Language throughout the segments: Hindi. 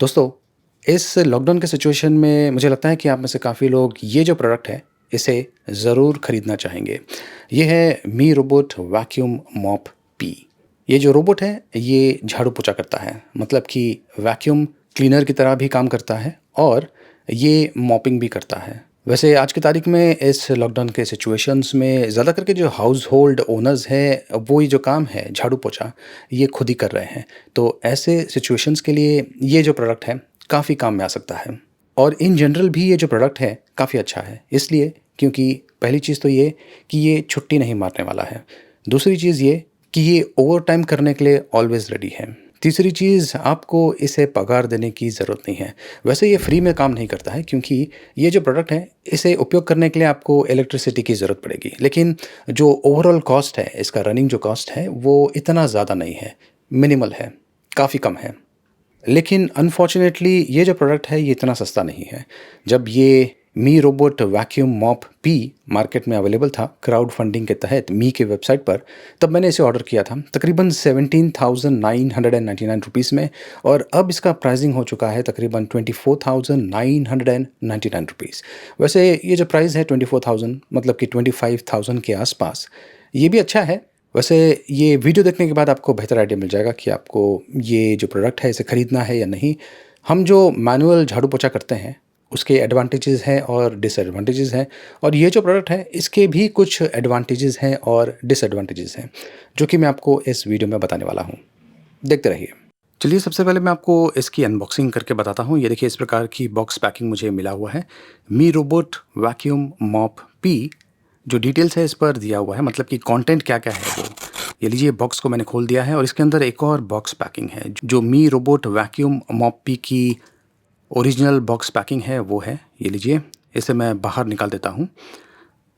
दोस्तों, इस लॉकडाउन के सिचुएशन में मुझे लगता है कि आप में से काफ़ी लोग ये जो प्रोडक्ट है, इसे ज़रूर खरीदना चाहेंगे। ये है मी रोबोट वैक्यूम मॉप पी। ये जो रोबोट है, ये झाड़ू-पोंछा करता है। मतलब कि वैक्यूम क्लीनर की तरह भी काम करता है और ये मॉपिंग भी करता है। वैसे आज की तारीख में इस लॉकडाउन के सिचुएशंस में ज़्यादा करके जो हाउस होल्ड ओनर्स हैं, वो ये जो काम है झाड़ू-पोंछा, ये खुद ही कर रहे हैं। तो ऐसे सिचुएशंस के लिए ये जो प्रोडक्ट है, काफ़ी काम में आ सकता है। और इन जनरल भी ये जो प्रोडक्ट है, काफ़ी अच्छा है। इसलिए क्योंकि पहली चीज़ तो ये कि ये छुट्टी नहीं मारने वाला है। दूसरी चीज़ ये कि ये ओवरटाइम करने के लिए ऑलवेज़ रेडी है। तीसरी चीज़, आपको इसे पगार देने की ज़रूरत नहीं है। वैसे ये फ्री में काम नहीं करता है क्योंकि ये जो प्रोडक्ट है, इसे उपयोग करने के लिए आपको इलेक्ट्रिसिटी की ज़रूरत पड़ेगी। लेकिन जो ओवरऑल कॉस्ट है, इसका रनिंग जो कॉस्ट है, वो इतना ज़्यादा नहीं है, मिनिमल है, काफ़ी कम है। लेकिन अनफॉर्च्युनेटली ये जो प्रोडक्ट है, ये इतना सस्ता नहीं है। जब ये Mi robot vacuum mop P market में अवेलेबल था क्राउड फंडिंग के तहत मी के वेबसाइट पर, तब मैंने इसे ऑर्डर किया था तकरीबन 17,999 रुपीज़ में। और अब इसका प्राइसिंग हो चुका है तकरीबन 24,999 रुपीज़। वैसे ये जो प्राइस है 24,000 मतलब कि 25,000 के आसपास, ये भी अच्छा है। वैसे ये वीडियो देखने के बाद आपको बेहतर आइडिया मिल जाएगा कि आपको ये जो प्रोडक्ट है, इसे खरीदना है या नहीं। हम जो मैनुअल झाड़ू पोंछा करते हैं, उसके एडवांटेजेस हैं और डिसएडवांटेजेस हैं, और ये जो प्रोडक्ट है, इसके भी कुछ एडवांटेजेस हैं और डिसएडवांटेजेस हैं, जो कि मैं आपको इस वीडियो में बताने वाला हूँ। देखते रहिए। चलिए, सबसे पहले मैं आपको इसकी अनबॉक्सिंग करके बताता हूँ। ये देखिए, इस प्रकार की बॉक्स पैकिंग मुझे मिला हुआ है। मी रोबोट वैक्यूम मॉप पी जो डिटेल्स है इस पर दिया हुआ है, मतलब कि कंटेंट क्या-क्या है वो। ये लीजिए, बॉक्स को मैंने खोल दिया है और इसके अंदर एक और बॉक्स पैकिंग है। जो मी रोबोट वैक्यूम मॉप पी की ओरिजिनल बॉक्स पैकिंग है वो है। ये लीजिए, इसे मैं बाहर निकाल देता हूँ।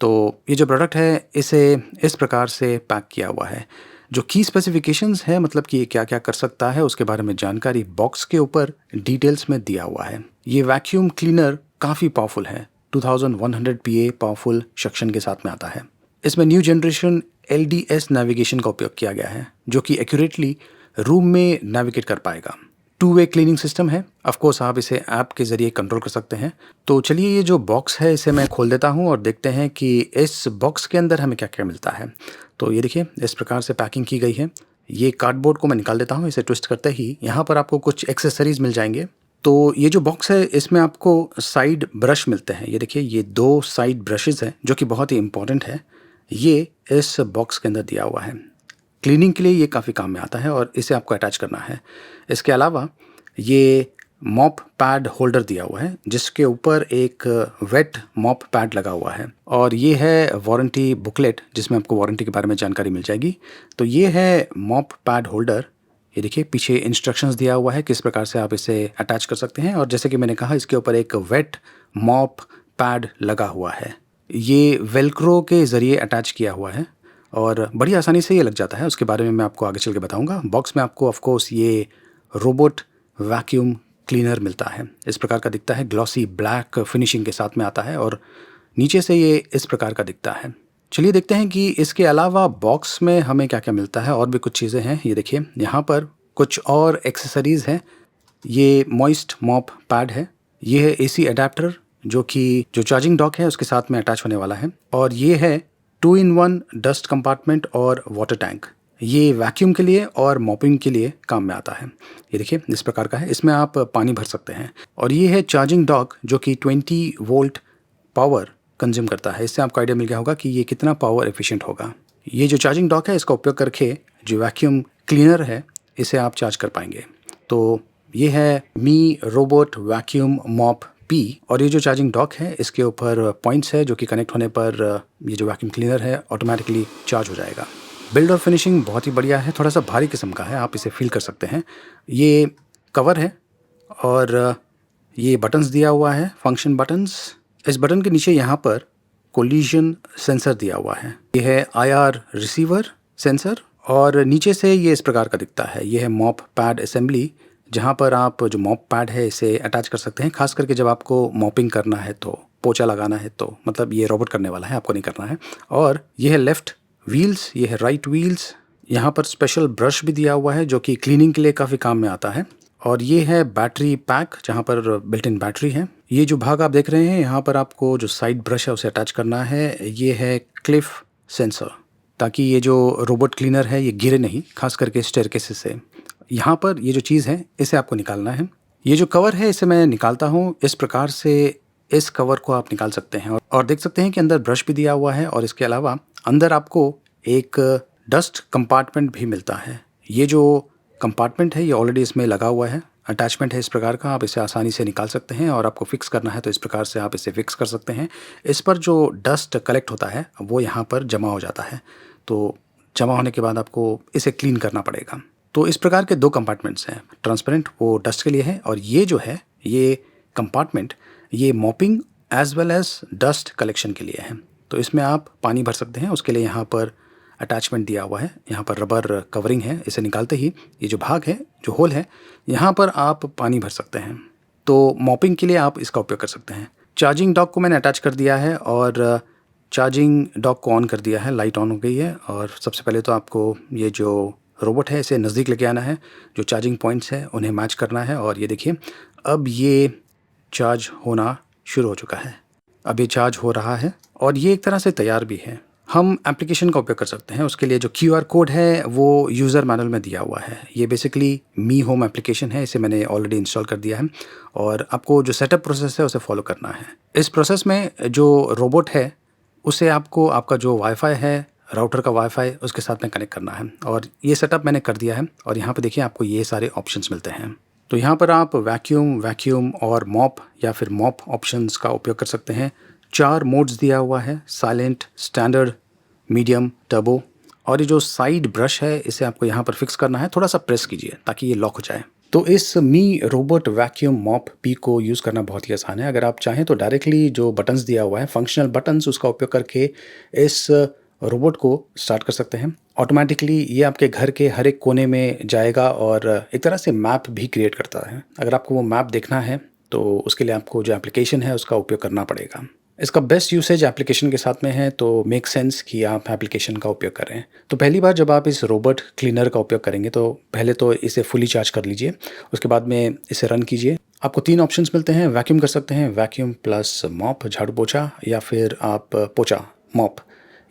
तो ये जो प्रोडक्ट है, इसे इस प्रकार से पैक किया हुआ है। जो की स्पेसिफिकेशंस है, मतलब कि ये क्या-क्या कर सकता है, उसके बारे में जानकारी बॉक्स के ऊपर डिटेल्स में दिया हुआ है। ये वैक्यूम क्लीनर काफ़ी पावरफुल है। 2100 पीए पावरफुल सक्शन के साथ में आता है। इसमें न्यू जनरेशन एलडीएस नेविगेशन का उपयोग किया गया है, जो कि एक्यूरेटली रूम में नेविगेट कर पाएगा। टू वे क्लीनिंग सिस्टम है। ऑफ कोर्स आप इसे ऐप के ज़रिए कंट्रोल कर सकते हैं। तो चलिए, ये जो बॉक्स है, इसे मैं खोल देता हूँ और देखते हैं कि इस बॉक्स के अंदर हमें क्या-क्या मिलता है। तो ये देखिए, इस प्रकार से पैकिंग की गई है। ये कार्डबोर्ड को मैं निकाल देता हूँ। इसे ट्विस्ट करते ही यहाँ पर आपको कुछ एक्सेसरीज़ मिल जाएँगे। तो ये जो बॉक्स है, इसमें आपको साइड ब्रश मिलते हैं। ये देखिए, ये 2 साइड ब्रशेज़ हैं, जो कि बहुत ही इम्पोर्टेंट है। ये इस बॉक्स के अंदर दिया हुआ है। क्लीनिंग के लिए ये काफ़ी काम में आता है और इसे आपको अटैच करना है। इसके अलावा ये मॉप पैड होल्डर दिया हुआ है, जिसके ऊपर एक वेट मॉप पैड लगा हुआ है, और ये है वारंटी बुकलेट, जिसमें आपको वारंटी के बारे में जानकारी मिल जाएगी। तो ये है मॉप पैड होल्डर। ये देखिए, पीछे इंस्ट्रक्शंस दिया हुआ है किस प्रकार से आप इसे अटैच कर सकते हैं, और जैसे कि मैंने कहा, इसके ऊपर एक वेट मॉप पैड लगा हुआ है। ये वेल्क्रो के ज़रिए अटैच किया हुआ है और बड़ी आसानी से ये लग जाता है। उसके बारे में मैं आपको आगे चल के बताऊँगा। बॉक्स में आपको ऑफ कोर्स ये रोबोट वैक्यूम क्लीनर मिलता है। इस प्रकार का दिखता है, ग्लॉसी ब्लैक फिनिशिंग के साथ में आता है और नीचे से ये इस प्रकार का दिखता है। चलिए देखते हैं कि इसके अलावा बॉक्स में हमें क्या-क्या मिलता है। और भी कुछ चीज़ें हैं। ये देखिए, यहाँ पर कुछ और एक्सेसरीज़ हैं। ये मॉइस्ट मॉप पैड है। ये है एसी अडैप्टर, जो चार्जिंग डॉक है उसके साथ में अटैच होने वाला है। और ये है 2 in 1 डस्ट कंपार्टमेंट और वाटर टैंक। ये वैक्यूम के लिए और मॉपिंग के लिए काम में आता है। ये देखिए, इस प्रकार का है। इसमें आप पानी भर सकते हैं। और ये है चार्जिंग डॉक, जो कि 20 वोल्ट पावर कंज्यूम करता है। इससे आपको आइडिया मिल गया होगा कि ये कितना पावर एफिशिएंट होगा। ये जो चार्जिंग डॉक है, इसका उपयोग करके जो वैक्यूम क्लीनर है, इसे आप चार्ज कर पाएंगे। तो ये है मी रोबोट वैक्यूम मॉप पी। और ये जो चार्जिंग डॉक है, इसके ऊपर पॉइंट्स है, जो कि कनेक्ट होने पर ये जो वैक्यूम क्लीनर है ऑटोमेटिकली चार्ज हो जाएगा। बिल्ड और फिनिशिंग बहुत ही बढ़िया है। थोड़ा सा भारी किस्म का है, आप इसे फील कर सकते हैं। ये कवर है और ये बटन्स दिया हुआ है, फंक्शन बटन्स। इस बटन के नीचे यहाँ पर कोलिजन सेंसर दिया हुआ है। ये है आईआर रिसीवर सेंसर, और नीचे से ये इस प्रकार का दिखता है। ये है मॉप पैड असेंबली, जहाँ पर आप जो मॉप पैड है, इसे अटैच कर सकते हैं, खास करके जब आपको मॉपिंग करना है, तो पोछा लगाना है, तो मतलब ये रोबोट करने वाला है, आपको नहीं करना है। और ये है लेफ़्ट व्हील्स, ये है राइट व्हील्स। यहाँ पर स्पेशल ब्रश भी दिया हुआ है, जो कि क्लीनिंग के लिए काफ़ी काम में आता है। और ये है बैटरी पैक जहाँ पर बिल्ट इन बैटरी है। ये जो भाग आप देख रहे हैं यहाँ पर आपको जो साइड ब्रश है उसे अटैच करना है। ये है क्लिफ सेंसर, ताकि ये जो रोबोट क्लीनर है ये गिरे नहीं, खास करके स्टेयरकेसेस से। यहाँ पर ये जो चीज़ है इसे आपको निकालना है। ये जो कवर है इसे मैं निकालता हूँ। इस प्रकार से इस कवर को आप निकाल सकते हैं और देख सकते हैं कि अंदर ब्रश भी दिया हुआ है और इसके अलावा अंदर आपको एक डस्ट कंपार्टमेंट भी मिलता है। ये जो कंपार्टमेंट है ये ऑलरेडी इसमें लगा हुआ है, अटैचमेंट है इस प्रकार का। आप इसे आसानी से निकाल सकते हैं और आपको फिक्स करना है तो इस प्रकार से आप इसे फिक्स कर सकते हैं। इस पर जो डस्ट कलेक्ट होता है वो यहाँ पर जमा हो जाता है, तो जमा होने के बाद आपको इसे क्लीन करना पड़ेगा। तो इस प्रकार के 2 कंपार्टमेंट्स हैं, ट्रांसपेरेंट वो डस्ट के लिए है और ये जो है ये कंपार्टमेंट ये mopping as well as dust collection के लिए है। तो इसमें आप पानी भर सकते हैं, उसके लिए यहाँ पर अटैचमेंट दिया हुआ है। यहाँ पर रबर कवरिंग है, इसे निकालते ही ये जो भाग है, जो होल है, यहाँ पर आप पानी भर सकते हैं। तो मॉपिंग के लिए आप इसका उपयोग कर सकते हैं। चार्जिंग डॉक को मैंने अटैच कर दिया है और चार्जिंग डॉक को ऑन कर दिया है, लाइट ऑन हो गई है। और सबसे पहले तो आपको ये जो रोबोट है इसे नज़दीक लेके आना है, जो चार्जिंग पॉइंट्स हैं उन्हें मैच करना है और ये देखिए अब ये चार्ज होना शुरू हो चुका है। अब ये चार्ज हो रहा है और ये एक तरह से तैयार भी है। हम एप्लीकेशन का उपयोग कर सकते हैं, उसके लिए जो QR कोड है वो यूज़र मैनुअल में दिया हुआ है। ये बेसिकली मी होम एप्लीकेशन है, इसे मैंने ऑलरेडी इंस्टॉल कर दिया है और आपको जो सेटअप प्रोसेस है उसे फॉलो करना है। इस प्रोसेस में जो रोबोट है उसे आपको आपका जो वाईफाई है, राउटर का वाईफाई, उसके साथ में कनेक्ट करना है और ये सेटअप मैंने कर दिया है। और यहाँ पे देखिए आपको ये सारे ऑप्शंस मिलते हैं। तो यहाँ पर आप वैक्यूम और मॉप या फिर मॉप ऑप्शंस का उपयोग कर सकते हैं। 4 मोड्स दिया हुआ है, साइलेंट, स्टैंडर्ड, मीडियम, टर्बो। और ये जो साइड ब्रश है इसे आपको यहाँ पर फिक्स करना है, थोड़ा सा प्रेस कीजिए ताकि ये लॉक हो जाए। तो इस मी रोबोट वैक्यूम मॉप पी को यूज़ करना बहुत ही आसान है। अगर आप चाहें तो डायरेक्टली जो बटन्स दिया हुआ है, फंक्शनल बटन्स, उसका उपयोग करके इस रोबोट को स्टार्ट कर सकते हैं। ऑटोमेटिकली ये आपके घर के हर एक कोने में जाएगा और एक तरह से मैप भी क्रिएट करता है। अगर आपको वो मैप देखना है तो उसके लिए आपको जो एप्लीकेशन है उसका उपयोग करना पड़ेगा। इसका बेस्ट यूसेज एप्लीकेशन के साथ में है, तो मेक सेंस कि आप एप्लीकेशन का उपयोग करें। तो पहली बार जब आप इस रोबोट क्लीनर का उपयोग करेंगे तो पहले तो इसे फुली चार्ज कर लीजिए, उसके बाद में इसे रन कीजिए। आपको 3 ऑप्शंस मिलते हैं, वैक्यूम कर सकते हैं, वैक्यूम प्लस मॉप, झाड़ू पोछा, या फिर आप पोछा मॉप,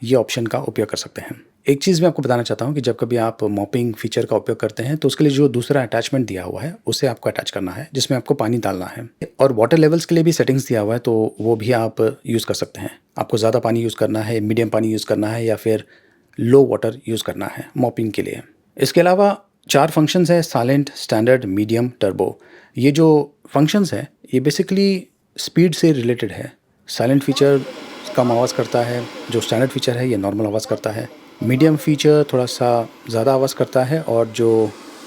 ये ऑप्शन का उपयोग कर सकते हैं। एक चीज़ मैं आपको बताना चाहता हूँ कि जब कभी आप मॉपिंग फीचर का उपयोग करते हैं तो उसके लिए जो दूसरा अटैचमेंट दिया हुआ है उसे आपको अटैच करना है, जिसमें आपको पानी डालना है। और वाटर लेवल्स के लिए भी सेटिंग्स दिया हुआ है, तो वो भी आप यूज़ कर सकते हैं। आपको ज़्यादा पानी यूज़ करना है, मीडियम पानी यूज़ करना है, या फिर लो वाटर यूज़ करना है मॉपिंग के लिए। इसके अलावा 4 फंक्शंस है, साइलेंट, स्टैंडर्ड, मीडियम, टर्बो। ये जो फंक्शंस है ये बेसिकली स्पीड से रिलेटेड है। साइलेंट फीचर कम आवाज़ करता है, जो स्टैंडर्ड फीचर है ये नॉर्मल आवाज़ करता है, मीडियम फीचर थोड़ा सा ज़्यादा आवाज़ करता है और जो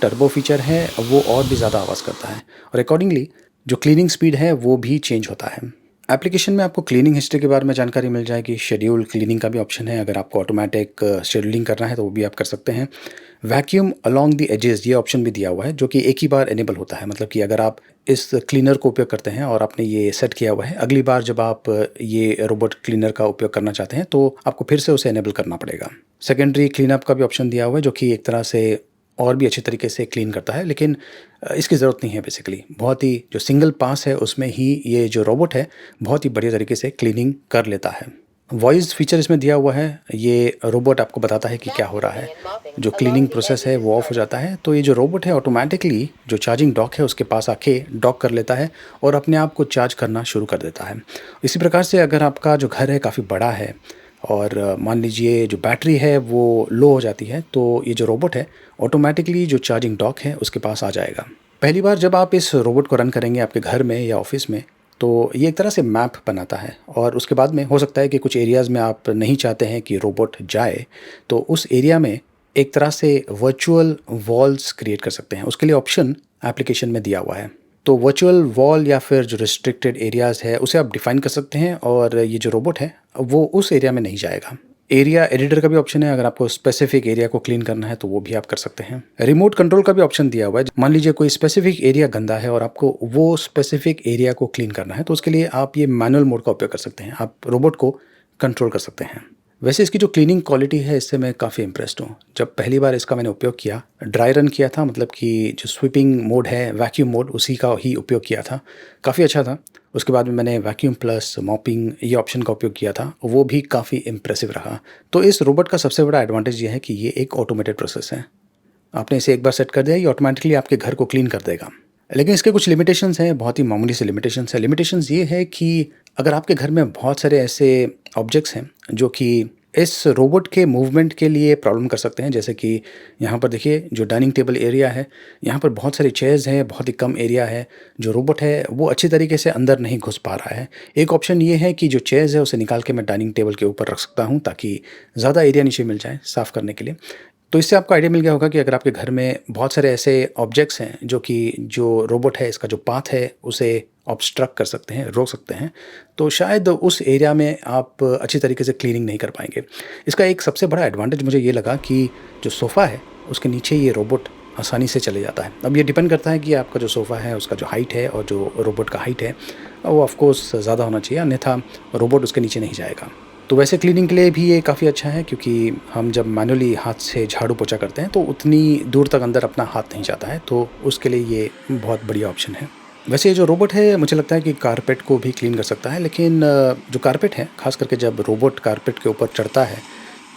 टर्बो फीचर है वो और भी ज़्यादा आवाज़ करता है। और अकॉर्डिंगली जो क्लीनिंग स्पीड है वो भी चेंज होता है। एप्लीकेशन में आपको क्लीनिंग हिस्ट्री के बारे में जानकारी मिल जाएगी। शेड्यूल क्लीनिंग का भी ऑप्शन है, अगर आपको ऑटोमेटिक शेड्यूलिंग करना है तो वो भी आप कर सकते हैं। वैक्यूम अलोंग द एजेस, ये ऑप्शन भी दिया हुआ है, जो कि एक ही बार इनेबल होता है। मतलब कि अगर आप इस क्लीनर को उपयोग करते हैं और आपने ये सेट किया हुआ है, अगली बार जब आप ये रोबोट क्लीनर का उपयोग करना चाहते हैं तो आपको फिर से उसे इनेबल करना पड़ेगा। सेकेंडरी क्लीनअप का भी ऑप्शन दिया हुआ है, जो कि एक तरह से और भी अच्छे तरीके से क्लीन करता है, लेकिन इसकी ज़रूरत नहीं है। बेसिकली बहुत ही जो सिंगल पास है उसमें ही ये जो रोबोट है बहुत ही बढ़िया तरीके से क्लीनिंग कर लेता है। वॉइस फीचर इसमें दिया हुआ है, ये रोबोट आपको बताता है कि क्या हो रहा है। जो क्लीनिंग प्रोसेस है वो ऑफ हो जाता है, तो ये जो रोबोट है ऑटोमेटिकली जो चार्जिंग डॉक है उसके पास आके डॉक कर लेता है और अपने आप को चार्ज करना शुरू कर देता है। इसी प्रकार से अगर आपका जो घर है काफ़ी बड़ा है और मान लीजिए जो बैटरी है वो लो हो जाती है, तो ये जो रोबोट है ऑटोमेटिकली जो चार्जिंग डॉक है उसके पास आ जाएगा। पहली बार जब आप इस रोबोट को रन करेंगे आपके घर में या ऑफिस में, तो ये एक तरह से मैप बनाता है और उसके बाद में हो सकता है कि कुछ एरियाज़ में आप नहीं चाहते हैं कि रोबोट जाए, तो उस एरिया में एक तरह से वर्चुअल वॉल्स क्रिएट कर सकते हैं। उसके लिए ऑप्शन एप्लीकेशन में दिया हुआ है। तो वर्चुअल वॉल या फिर जो रिस्ट्रिक्टेड एरियाज़ है उसे आप डिफ़ाइन कर सकते हैं और ये जो रोबोट है वो उस एरिया में नहीं जाएगा। एरिया एडिटर का भी ऑप्शन है, अगर आपको स्पेसिफिक एरिया को क्लीन करना है तो वो भी आप कर सकते हैं। रिमोट कंट्रोल का भी ऑप्शन दिया हुआ है। मान लीजिए कोई स्पेसिफिक एरिया गंदा है और आपको वो स्पेसिफिक एरिया को क्लीन करना है, तो उसके लिए आप ये मैनुअल मोड का उपयोग कर सकते हैं। आप रोबोट को कंट्रोल कर सकते हैं। वैसे इसकी जो क्लीनिंग क्वालिटी है इससे मैं काफ़ी इम्प्रेस्ड हूँ। जब पहली बार इसका मैंने उपयोग किया, ड्राई रन किया था, मतलब कि जो स्वीपिंग मोड है, वैक्यूम मोड, उसी का ही उपयोग किया था। काफ़ी अच्छा था। उसके बाद में मैंने वैक्यूम प्लस मॉपिंग ये ऑप्शन का उपयोग किया था, वो भी काफ़ी इम्प्रेसिव रहा। तो इस रोबोट का सबसे बड़ा एडवांटेज ये है कि ये एक ऑटोमेटेड प्रोसेस है। आपने इसे एक बार सेट कर दिया, ये ऑटोमेटिकली आपके घर को क्लीन कर देगा। लेकिन इसके कुछ लिमिटेशंस हैं, बहुत ही मामूली से लिमिटेशंस हैं। लिमिटेशंस ये है कि अगर आपके घर में बहुत सारे ऐसे ऑब्जेक्ट्स हैं जो कि इस रोबोट के मूवमेंट के लिए प्रॉब्लम कर सकते हैं, जैसे कि यहाँ पर देखिए जो डाइनिंग टेबल एरिया है, यहाँ पर बहुत सारी चेयर्स हैं, बहुत ही कम एरिया है। जो रोबोट है वो अच्छी तरीके से अंदर नहीं घुस पा रहा है। एक ऑप्शन ये है कि जो चेयर्स है उसे निकाल के मैं डाइनिंग टेबल के ऊपर रख सकता हूँ ताकि ज़्यादा एरिया नीचे मिल जाए साफ़ करने के लिए। तो इससे आपको आइडिया मिल गया होगा कि अगर आपके घर में बहुत सारे ऐसे ऑब्जेक्ट्स हैं जो कि जो रोबोट है इसका जो पाथ है उसे ऑब्स्ट्रक्ट कर सकते हैं, रोक सकते हैं, तो शायद उस एरिया में आप अच्छी तरीके से क्लीनिंग नहीं कर पाएंगे। इसका एक सबसे बड़ा एडवांटेज मुझे ये लगा कि जो सोफ़ा है उसके नीचे ये रोबोट आसानी से चले जाता है। अब ये डिपेंड करता है कि आपका जो सोफ़ा है उसका जो हाइट है और जो रोबोट का हाइट है वो ऑफ कोर्स ज़्यादा होना चाहिए, अन्यथा रोबोट उसके नीचे नहीं जाएगा। तो वैसे क्लीनिंग के लिए भी ये काफ़ी अच्छा है, क्योंकि हम जब मैनुअली हाथ से झाड़ू पोछा करते हैं तो उतनी दूर तक अंदर अपना हाथ नहीं जाता है, तो उसके लिए ये बहुत बढ़िया ऑप्शन है। वैसे ये जो रोबोट है मुझे लगता है कि कारपेट को भी क्लीन कर सकता है, लेकिन जो कारपेट है ख़ास करके जब रोबोट कारपेट के ऊपर चढ़ता है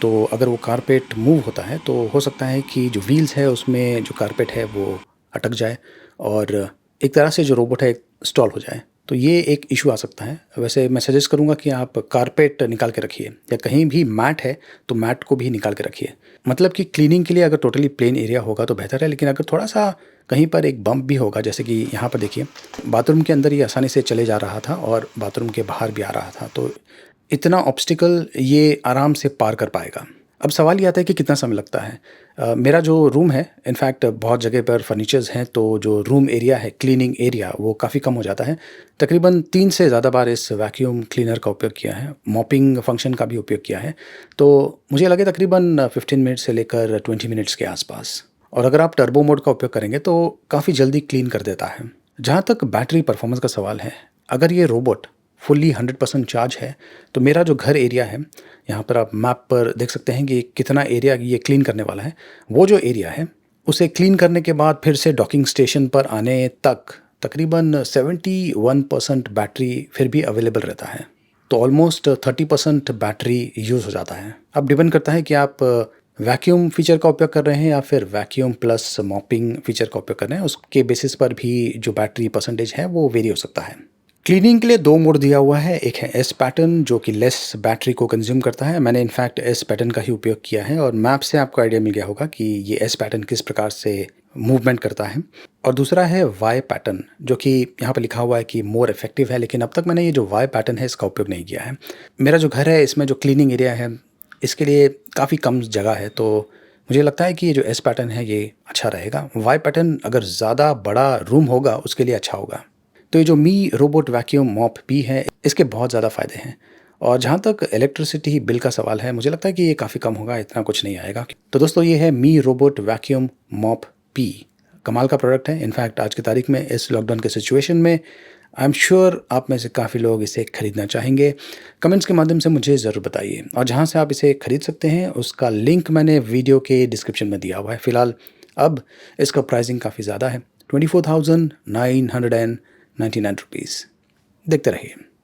तो अगर वो कारपेट मूव होता है तो हो सकता है कि जो व्हील्स है उसमें जो कारपेट है वो अटक जाए और एक तरह से जो रोबोट है स्टॉल हो जाए, तो ये एक इशू आ सकता है। वैसे मैं सजेस्ट करूँगा कि आप कारपेट निकाल के रखिए, या कहीं भी मैट है तो मैट को भी निकाल के रखिए। मतलब कि क्लीनिंग के लिए अगर टोटली प्लेन एरिया होगा तो बेहतर है, लेकिन अगर थोड़ा-सा कहीं पर एक बम्प भी होगा, जैसे कि यहाँ पर देखिए बाथरूम के अंदर ये आसानी से चले जा रहा था और बाथरूम के बाहर भी आ रहा था, तो इतना ऑब्स्टिकल ये आराम से पार कर पाएगा। अब सवाल ये आता है कि कितना समय लगता है। मेरा जो रूम है, इनफैक्ट बहुत जगह पर फर्नीचर्स हैं, तो जो रूम एरिया है, क्लीनिंग एरिया, वो काफ़ी कम हो जाता है। तकरीबन 3 से ज़्यादा बार इस वैक्यूम क्लीनर का उपयोग किया है, मॉपिंग फंक्शन का भी उपयोग किया है, तो मुझे लगे तकरीबन 15 मिनट से लेकर 20 मिनट्स के आसपास। और अगर आप टर्बो मोड का उपयोग करेंगे तो काफ़ी जल्दी क्लीन कर देता है। जहाँ तक बैटरी परफॉर्मेंस का सवाल है, अगर ये रोबोट फुल्ली 100% चार्ज है तो मेरा जो घर एरिया है, यहाँ पर आप मैप पर देख सकते हैं कि कितना एरिया ये क्लीन करने वाला है। वो जो एरिया है उसे क्लीन करने के बाद फिर से डॉकिंग स्टेशन पर आने तक तकरीबन 71% बैटरी फिर भी अवेलेबल रहता है। तो ऑलमोस्ट 30% बैटरी यूज़ हो जाता है। अब डिपेंड करता है कि आप वैक्यूम फीचर का उपयोग कर रहे हैं या फिर वैक्यूम प्लस मॉपिंग फीचर का उपयोग कर रहे हैं, उसके बेसिस पर भी जो बैटरी परसेंटेज है वो वेरी हो सकता है। क्लीनिंग के लिए 2 मोड दिया हुआ है। एक है एस पैटर्न जो कि लेस बैटरी को कंज्यूम करता है। मैंने इनफैक्ट एस पैटर्न का ही उपयोग किया है और मैप से आपको आइडिया मिल गया होगा कि ये एस पैटर्न किस प्रकार से मूवमेंट करता है। और दूसरा है वाई पैटर्न जो कि यहाँ पर लिखा हुआ है कि मोर इफेक्टिव है, लेकिन अब तक मैंने ये जो वाई पैटर्न है इसका उपयोग नहीं किया है। मेरा जो घर है इसमें जो क्लीनिंग एरिया है इसके लिए काफ़ी कम जगह है, तो मुझे लगता है कि ये जो एस पैटर्न है ये अच्छा रहेगा। वाई पैटर्न अगर ज़्यादा बड़ा रूम होगा उसके लिए अच्छा होगा। तो ये जो मी रोबोट वैक्यूम मॉप पी है इसके बहुत ज़्यादा फ़ायदे हैं। और जहाँ तक इलेक्ट्रिसिटी बिल का सवाल है, मुझे लगता है कि ये काफ़ी कम होगा, इतना कुछ नहीं आएगा। तो दोस्तों ये है मी रोबोट वैक्यूम मॉप पी। कमाल का प्रोडक्ट है। इनफैक्ट आज की तारीख में इस लॉकडाउन के सिचुएशन में आई एम श्योर आप में से काफ़ी लोग इसे खरीदना चाहेंगे। कमेंट्स के माध्यम से मुझे ज़रूर बताइए, और जहाँ से आप इसे खरीद सकते हैं उसका लिंक मैंने वीडियो के डिस्क्रिप्शन में दिया हुआ है। फ़िलहाल अब इसका प्राइसिंग काफ़ी ज़्यादा है, 24,999 रुपीज़। देखते रहिए।